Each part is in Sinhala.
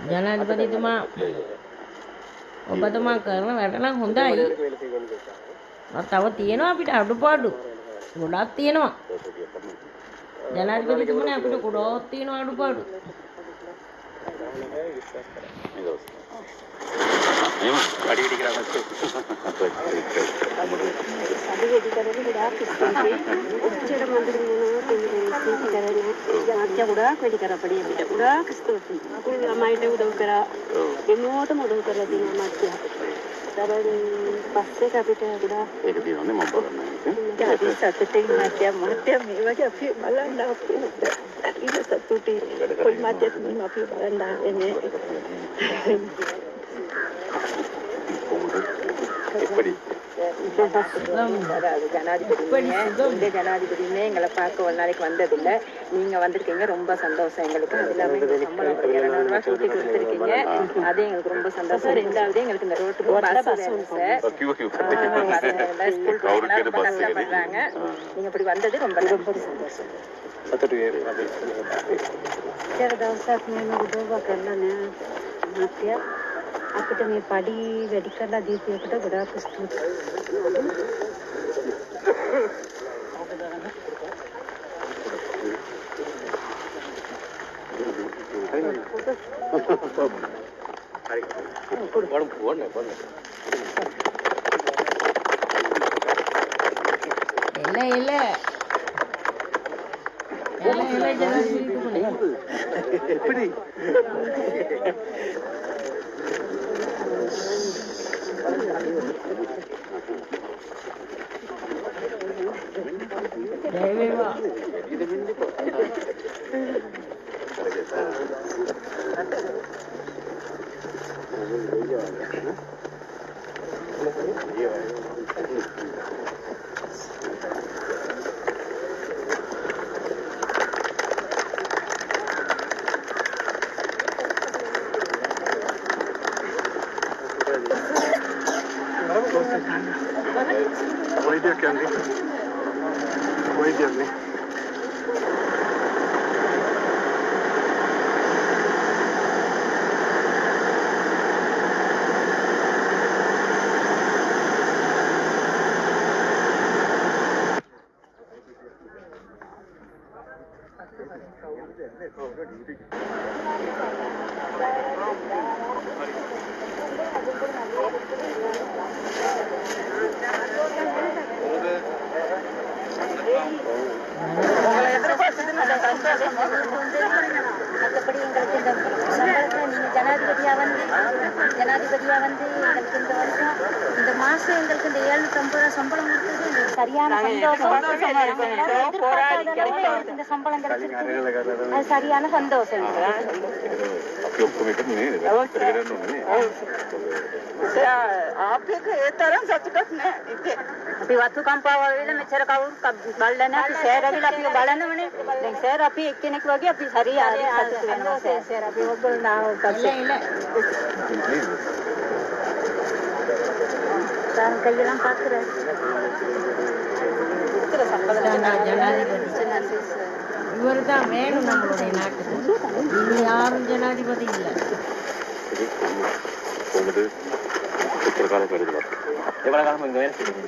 ජනාධිපතිතුමා ඔබතුමා කරන වැඩ නම් හොඳයි. තව තියෙනවා අපිට අඩුපාඩු. ගොඩක් තියෙනවා. ජනාධිපතිතුමනේ අපිට ගොඩක් තියෙනවා අඩුපාඩු. පස්සේ අපිට ගොඩාක් ඒක තියෙනවානේ මම බලන්නේ. ඒක සතුටින් මාත්‍ය මේ වගේ අපි බලන්න අපි ඉත සතුටින් කොයි මාත්‍යත් මේ අපි බලන්න ආන්නේ. ஜனாதிபதினே எங்களை பார்க்க ஒரு நாளைக்கு வந்ததில்ல. நீங்க வந்திருக்கீங்க, ரொம்ப சந்தோஷம் எங்களுக்கு. அது இல்லாம சம்பளம் 200 ரூபாய் கூட்டி கொடுத்துருக்கீங்க, அது எங்களுக்கு ரொம்ப சந்தோஷம். ரெண்டாவது எங்களுக்கு இந்த ரோட்டுக்கு கஷ்டப்படுறாங்க. நீங்க இப்படி வந்தது ரொம்ப ரொம்ப சந்தோஷம். අපිට මේ පඩි වැඩි කරලා දීපේකට ගොඩාක් ස්තුතියි. மற்றபடி எங்களுக்கு இந்த சம்பளத்தில் நீங்கள் ஜனாதிபதியாக வந்து எங்களுக்கு இந்த வருஷம் இந்த மாதம் எங்களுக்கு இந்த 750 ரூபா சம்பளம் கொடுத்தது எங்களுக்கு சரியான சந்தோஷம். இந்த சம்பளம் கிடைச்சிருக்கு, அது சரியான சந்தோஷம். අපි වත්තු කම්පාවල මෙච්චර කවුරු බලලා නැහැ. ෂෙයාර් අවිල අපි බලනවනේ. දැන් ෂෙයාර් අපි එක්කෙනෙක් වගේ අපි හරියට සතුටු වෙනවා. ෂෙයාර් අපි ඔයගොල්ලෝ පස්සේ තාන් කයිලම් පාත්‍ර உத்தர சம்பளம் ஜனாதிபதி இவர் தான் வேணும் நம்மளுடைய நாட்டுக்கு. இனி யாரும் ஜனாதிபதி இல்லை. எவ்வளோ காலம் இங்கே வேலை செய்யுங்க?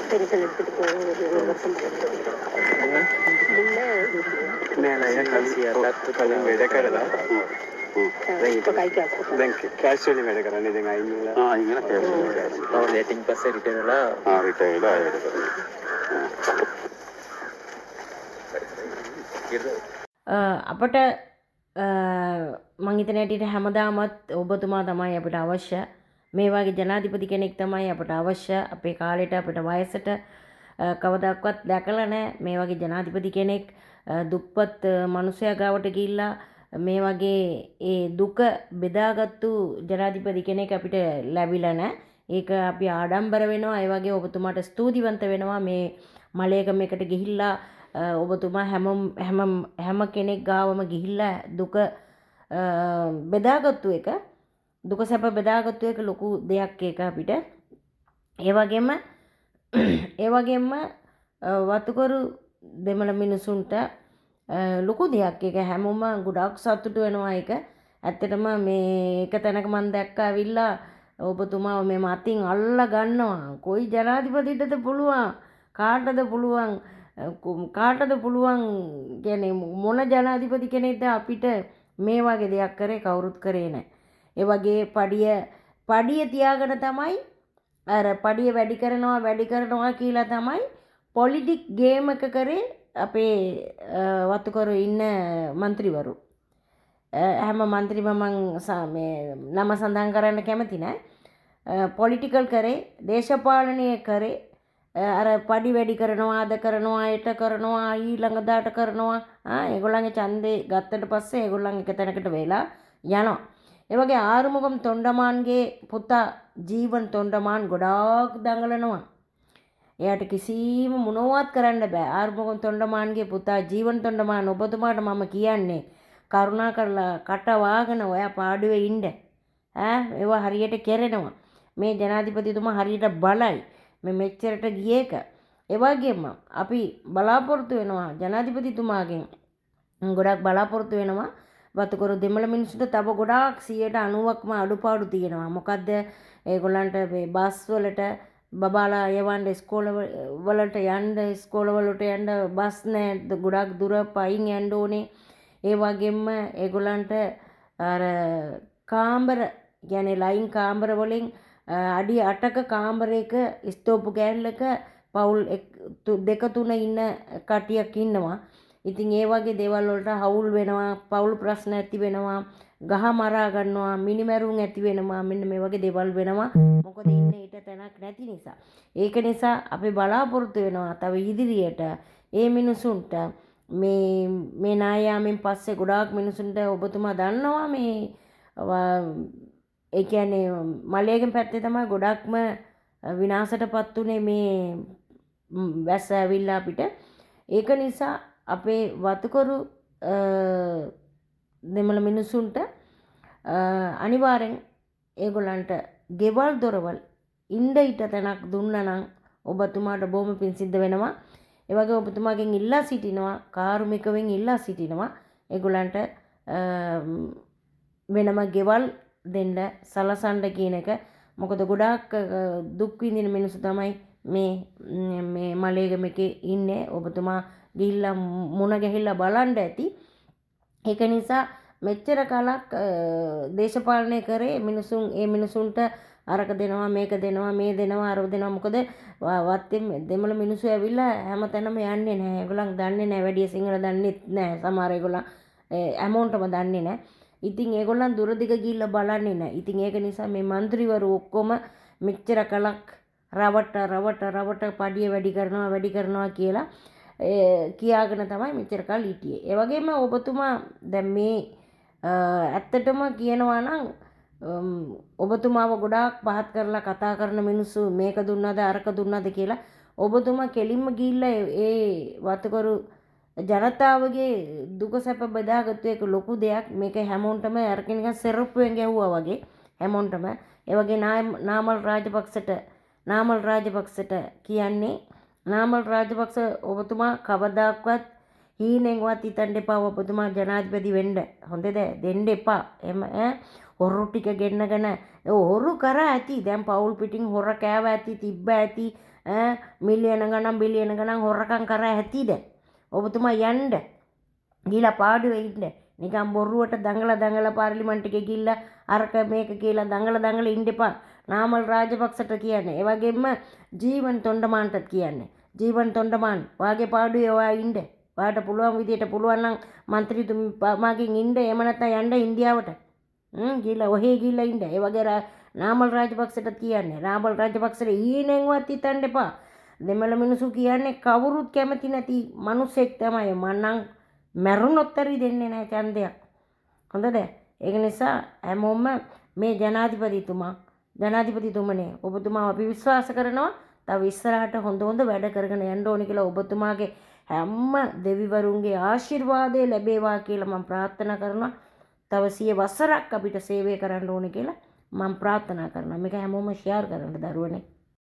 பெருசல் எடுத்துட்டு போவோம். மேலே கல்வி වැඩ කරලා දැන් කැෂ් වලින් වැඩ කරන්නේ. දැන් අයින් වෙලා ඉන්න කැෂ්. තව ලේටින් පස්සේ රිටර්න් වෙලා රිටර්න් වෙලා වැඩ කරනවා. අපට මං හිතන හැටියට හැමදාමත් ඔබතුමා තමයි අපිට අවශ්‍ය. මේ වගේ ජනාධිපති කෙනෙක් තමයි අපට අවශ්‍ය. අපේ කාලෙට අපිට වයසට කවදාවත් දැකලා නැහැ මේ වගේ ජනාධිපති කෙනෙක්. දුප්පත් මිනිසයා ගාවට ගිහිල්ලා මේ වගේ ඒ දුක බෙදාගත්තු ජනාධිපති කෙනෙක් අපිට ලැබිලා නැහැ. ඒක අපි ආඩම්බර වෙනවා. ඒ වගේ ඔබතුමාට ස්තුතිවන්ත වෙනවා. මේ මලයකමකට ගිහිල්ලා ඔබතුමා හැම කෙනෙක් ගාවම ගිහිල්ලා දුක බෙදාගත්තු එක, දුක සැප බෙදාගත්තු එක ලොකු දෙයක් ඒක අපිට. ඒ වගේම වතුකරු දෙමළ මිනිසුන්ට ලොකු දෙයක්. ඒක හැමෝම ගොඩාක් සතුටු වෙනවා ඒක. ඇත්තටම මේ එක තැනක මම දැක්කා ඇවිල්ලා ඔබතුමාව මේ මතින් අල්ලා ගන්නවා. කොයි ජනාධිපතිටද පුළුවන්? කාටද පුළුවන්? කාටද පුළුවන් කියන්නේ මොන ජනාධිපති කෙනෙක්ද අපිට මේ වගේ දෙයක් කරේ? කවුරුත් කරේ නැහැ. ඒ වගේ පඩිය තියාගෙන තමයි අර පඩිය වැඩි කරනවා කියලා තමයි පොලිටික් ගේම් එක කරේ අපේ වතුකරු ඉන්න മന്ത്രിවරු. හැම മന്ത്രിම මං මේ නම සඳහන් කරන්න කැමති නෑ. පොලිටිකල් කරේ, දේශපාලනය කරේ, අර පඩි වැඩි කරනවා, අද කරනවා, එට කරනවා, ඊළඟ දාට කරනවා. ඒගොල්ලන්ගේ ඡන්දේ ගත්තට පස්සේ ඒගොල්ලන් එක තැනකට වෙලා යනවා. ඒ වගේ ආරුමුගම් තොණ්ඩමාන්ගේ පුතා ජීවන් තොණ්ඩමාන් ගොඩාක් දඟලනවා. එයාට කිසිම මොනවත් කරන්න බෑ. ආරුමුගම් තොණ්ඩමාන්ගේ පුතා ජීවන් තොණ්ඩමාන් ඔබතුමාට මම කියන්නේ කරුණා කරලා කට වාගෙන ඔයා පාඩුවේ ඉන්න. ඒවා හරියට කෙරෙනවා. මේ ජනාධිපතිතුමා හරියට බලයි. මේ මෙච්චරට ගියේක. ඒ වගේම අපි බලාපොරොත්තු වෙනවා ජනාධිපතිතුමාගෙන් ගොඩක් බලාපොරොත්තු වෙනවා. වතුකරු දෙමළ මිනිස්සුන්ට තව ගොඩාක් 90%ක්ම අඩුපාඩු තියෙනවා. මොකද්ද? ඒගොල්ලන්ට මේ බස් වලට බබාලා යවන්න ඉස්කෝලවලට යන්න බස් නැහැ. ගොඩක් දුර පයින් යන්න ඕනේ. ඒ වගේම ඒගොල්ලන්ට අර කාමර කියන්නේ ලයින් කාමර වලින් අඩි 8ක කාමරයක ස්තෝපු කෑල්ලක පවුල් 2-3 ඉන්න කටියක් ඉන්නවා. ඉතින් ඒ වගේ දේවල් වලට හවුල් වෙනවා, පවුල් ප්‍රශ්න ඇති වෙනවා, ගහ මරා ගන්නවා, මිනිමැරුම් ඇති වෙනවා. මෙන්න මේ වගේ දේවල් වෙනවා. මොකද ඉන්නේ ඊට තැනක් නැති නිසා. ඒක නිසා අපි බලාපොරොත්තු වෙනවා තව ඉදිරියට ඒ මිනිසුන්ට මේ නායාමෙන් පස්සේ ගොඩාක් මිනිසුන්ට ඔබතුමා දන්නවා මේ ඒ කියන්නේ මලයේගෙන් පැත්තේ තමයි ගොඩක්ම විනාශයටපත් උනේ මේ වැස්ස ඇවිල්ලා අපිට. ඒක නිසා අපේ වතුකරු දෙමළ මිනිසුන්ට අනිවාර්යෙන් ඒගොල්ලන්ට ගෙවල් දොරවල් ඉන්න ඊට තැනක් දුන්නා නම් ඔබතුමාට බොහොම පිං සිද්ධ වෙනවා. ඒ වගේ ඔබතුමාගෙන් ඉල්ලා සිටිනවා, කාර්මිකවෙන් ඉල්ලා සිටිනවා ඒගොල්ලන්ට වෙනම ගෙවල් දෙන්න සලසන්න කියන එක. මොකද ගොඩාක් දුක් විඳින මිනිස්සු තමයි මේ මලේගමකේ ඉන්නේ. ඔබතුමා ගිහිල්ලා මුණ ගැහිලා බලන්න ඇති. ඒක නිසා මෙච්චර කාලක් දේශපාලනය කරේ ඒ මිනිසුන්ට අරක දෙනවා, මේක දෙනවා, මේ දෙනවා, අර දෙනවා. මොකද වත්තේ දෙමළ මිනිස්සු ඇවිල්ලා හැමතැනම යන්නේ නැහැ. ඒගොල්ලන් දන්නේ නැහැ, වැඩි සිංහල දන්නෙත් නැහැ. සමහර ඒගොල්ලන් ඇමෝන්ටම දන්නේ නැහැ. ඉතින් ඒගොල්ලන් දුර දිග ගිහිල්ලා බලන්නේ නැහැ. ඉතින් ඒක නිසා මේ മന്ത്രിවරු ඔක්කොම මෙච්චර කලක් රවට පඩිය වැඩි කරනවා කියලා කියාගෙන තමයි මෙච්චර කල් හිටියේ. ඒ වගේම ඔබතුමා දැන් මේ ඇත්තටම කියනවා නම් ඔබතුමාව ගොඩාක් පහත් කරලා කතා කරන මිනිස්සු මේක දුන්නද අරක දුන්නද කියලා ඔබතුමා කෙලින්ම ගිහිල්ලා ඒ වතුකරු ජනතාවගේ දුක සැප බෙදාගත්තු එක ලොකු දෙයක්. මේක හැමෝන්ටම අරක නිකන් සෙරප්පුවෙන් ගැහුවා වගේ හැමෝන්ටම. ඒ වගේ නාමල් රාජපක්ෂට කියන්නේ නාමල් රාජපක්ෂ ඔබතුමා කවදාක්වත් හීනෙන්වත් හිතන්න එපා ඔබතුමා ජනාධිපති වෙන්න. හොඳද? දෙන්න එපා. එම හොරු ටික ගෙන්නගෙන හොරු කරා ඇති. දැන් පවුල් පිටින් හොර කෑව ඇති, තිබ්බ ඇති. මිලියන ගණන් බිලියන ගණන් හොරකම් කරා ඇතිද? ඔබතුමා යන්න ගිහලා පාඩුවේ ඉන්න. නිකන් බොරුවට දඟල පාර්ලිමේන්තු එකේ ගිහිල්ලා අරක මේක කියලා දඟල ඉන්න එපා. නාමල් රාජපක්ෂට කියන්නේ. ඒ වගේම ජීවන් තොණ්ඩමාන්ටත් කියන්නේ. ජීවන් තොණ්ඩමාන් වාගේ පාඩුවේ ඔයා ඉන්න. ඔයාට පුළුවන් විදියට පුළුවන් නම් മന്ത്രിතුමාගෙන් ඉන්න. එහෙම නැත්නම් යන්න ඉන්දියාවට. ගිහලා ඔහේ ගිහලා ඉන්න. ඒ වගේ නාමල් රාජපක්ෂට කියන්නේ. නාමල් රාජපක්ෂට ඊනෙන්වත් හිතන්න එපා. දෙමළ මිනිස්සු කියන්නේ කවුරුත් කැමති නැති මිනිස්සෙක් තමයි. මන්නම් මැරුණොත් හරි දෙන්නේ නැහැ ඡන්දයක්. හොඳද? ඒක නිසා හැමෝම මේ ජනාධිපතිතුමනේ ඔබතුමාව අපි විශ්වාස කරනවා. තව ඉස්සරහට හොඳ වැඩ කරගෙන යන්න ඕනේ කියලා ඔබතුමාගේ හැම දෙවිවරුන්ගේ ආශිර්වාදය ලැබේවා කියලා මම ප්‍රාර්ථනා කරනවා. තව 100 වසරක් අපිට සේවය කරන්න ඕනේ කියලා මම ප්‍රාර්ථනා කරනවා. මේක හැමෝම ෂෙයාර් කරන්න දරුවනේ.